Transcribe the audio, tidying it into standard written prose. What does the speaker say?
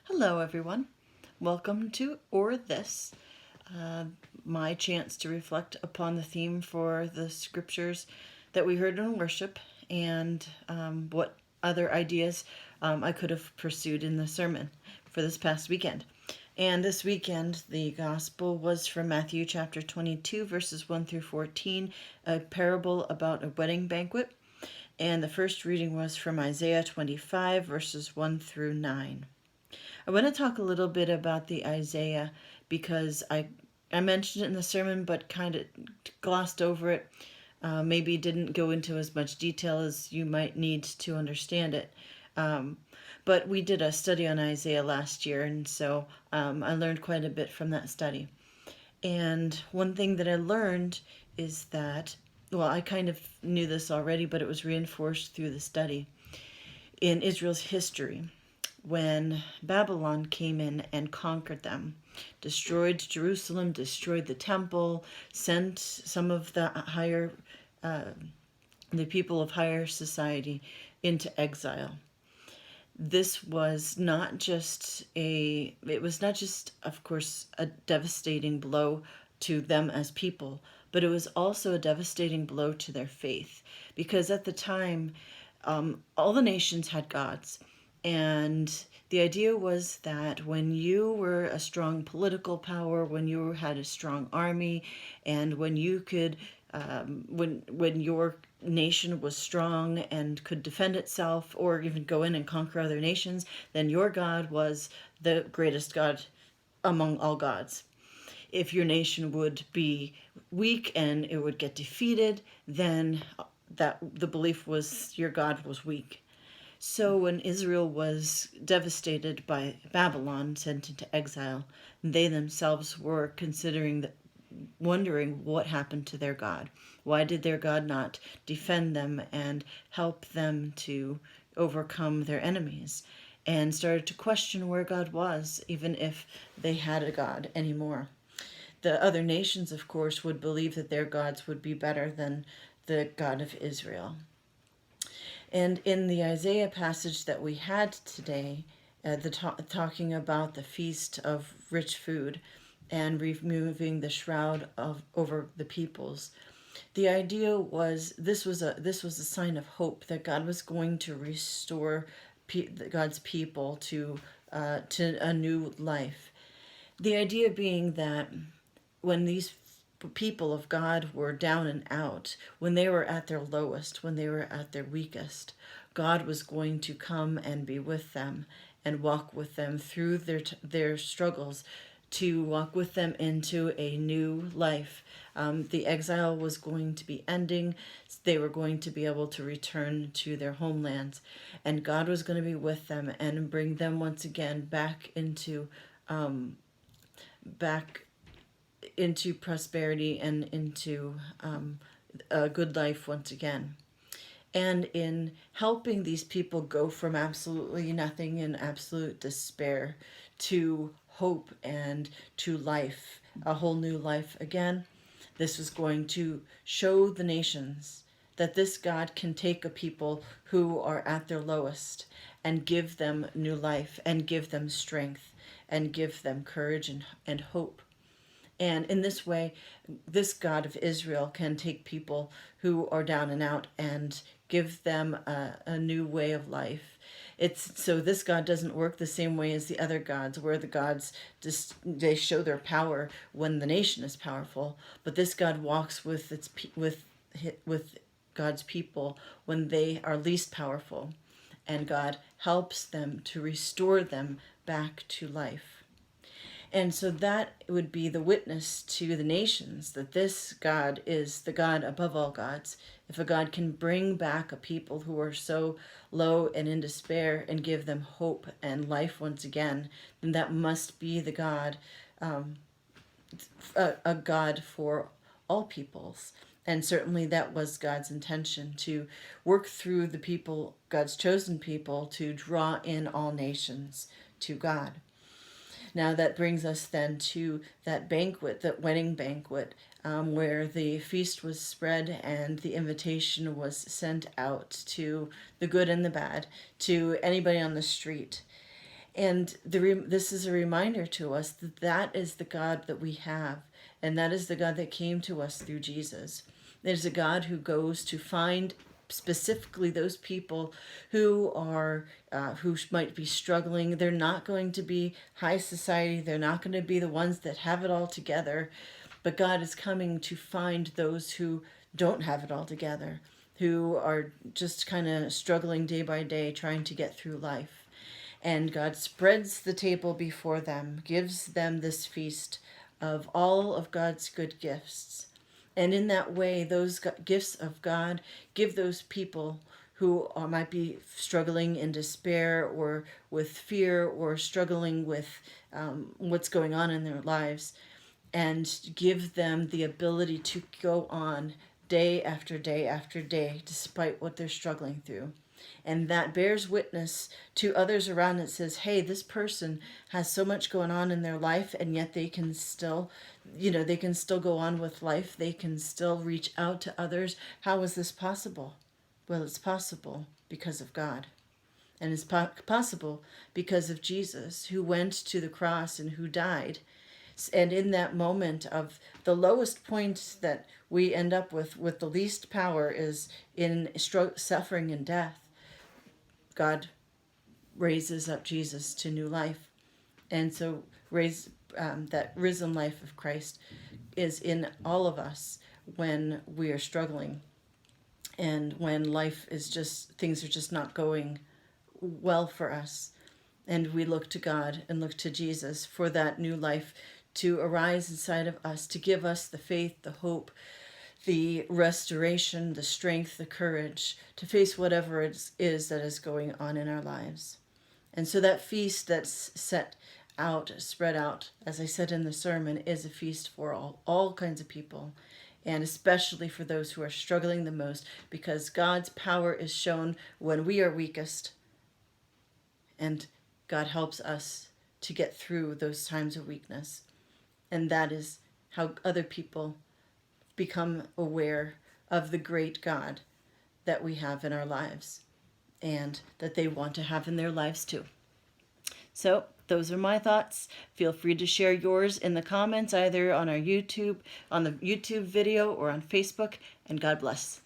Hello, everyone. Welcome to Or This, uh, my chance to reflect upon the theme for the scriptures that we heard in worship and what other ideas I could have pursued in the sermon for this past weekend. And this weekend, the gospel was from Matthew chapter 22, verses 1 through 14, a parable about a wedding banquet. And the first reading was from Isaiah 25, verses 1 through 9. I want to talk a little bit about the Isaiah because I mentioned it in the sermon, but kind of glossed over it. Maybe didn't go into as much detail as you might need to understand it. Um, but we did a study on Isaiah last year, and so I learned quite a bit from that study. And one thing that I learned is that, well, I kind of knew this already, but it was reinforced through the study. In Israel's history, when Babylon came in and conquered them, destroyed Jerusalem, destroyed the temple, sent some of the people of higher society into exile. This was not just of course, a devastating blow to them as people, but it was also a devastating blow to their faith. Because at the time, all the nations had gods. And the idea was that when you were a strong political power, when you had a strong army, and when you could, when your nation was strong and could defend itself, or even go in and conquer other nations, then your God was the greatest God among all gods. If your nation would be weak and it would get defeated, then that the belief was your God was weak. So when Israel was devastated by Babylon, sent into exile, they themselves were wondering what happened to their God. Why did their God not defend them and help them to overcome their enemies? And started to question where God was, even if they had a God anymore. The other nations, of course, would believe that their gods would be better than the God of Israel. And in the Isaiah passage that we had today, talking about the feast of rich food and removing the shroud of over the peoples, the idea was this was a sign of hope that God was going to restore God's people to a new life. The idea being that when these people of God were down and out, when they were at their lowest, when they were at their weakest, God was going to come and be with them and walk with them through their struggles, to walk with them into a new life. The exile was going to be ending. They were going to be able to return to their homelands, and God was going to be with them and bring them once again back into prosperity and into a good life once again. And in helping these people go from absolutely nothing and absolute despair to hope and to life, a whole new life again, this was going to show the nations that this God can take a people who are at their lowest and give them new life and give them strength and give them courage and hope. And in this way, this God of Israel can take people who are down and out and give them a new way of life. It's so this God doesn't work the same way as the other gods, where the gods just they show their power when the nation is powerful, but this God walks with God's people when they are least powerful, and God helps them to restore them back to life. And so that would be the witness to the nations that this God is the God above all gods. If a God can bring back a people who are so low and in despair and give them hope and life once again, then that must be the God, a God for all peoples. And certainly that was God's intention, to work through the people, God's chosen people, to draw in all nations to God. Now that brings us then to that banquet, that wedding banquet, where the feast was spread and the invitation was sent out to the good and the bad, to anybody on the street. And this is a reminder to us that that is the God that we have, and that is the God that came to us through Jesus. There's a God who goes to find specifically those people who are who might be struggling. They're not going to be high society. They're not going to be the ones that have it all together. But God is coming to find those who don't have it all together, who are just kind of struggling day by day, trying to get through life. And God spreads the table before them, gives them this feast of all of God's good gifts. And in that way, those gifts of God give those people who might be struggling in despair or with fear or struggling with what's going on in their lives, and give them the ability to go on day after day after day despite what they're struggling through. And that bears witness to others around. It says, hey, this person has so much going on in their life, and yet they can still, they can still go on with life. They can still reach out to others. How is this possible? Well, it's possible because of God. And it's possible because of Jesus, who went to the cross and who died. And in that moment of the lowest point that we end up with the least power, is in suffering and death, God raises up Jesus to new life. And so that risen life of Christ is in all of us when we are struggling, and when life is things are just not going well for us. And we look to God and look to Jesus for that new life to arise inside of us, to give us the faith, the hope, the restoration, the strength, the courage to face whatever it is that is going on in our lives. And so that feast that's spread out, as I said in the sermon, is a feast for all kinds of people, and especially for those who are struggling the most, because God's power is shown when we are weakest, and God helps us to get through those times of weakness. And that is how other people become aware of the great God that we have in our lives, and that they want to have in their lives too. So those are my thoughts. Feel free to share yours in the comments, either on the YouTube video or on Facebook, and God bless.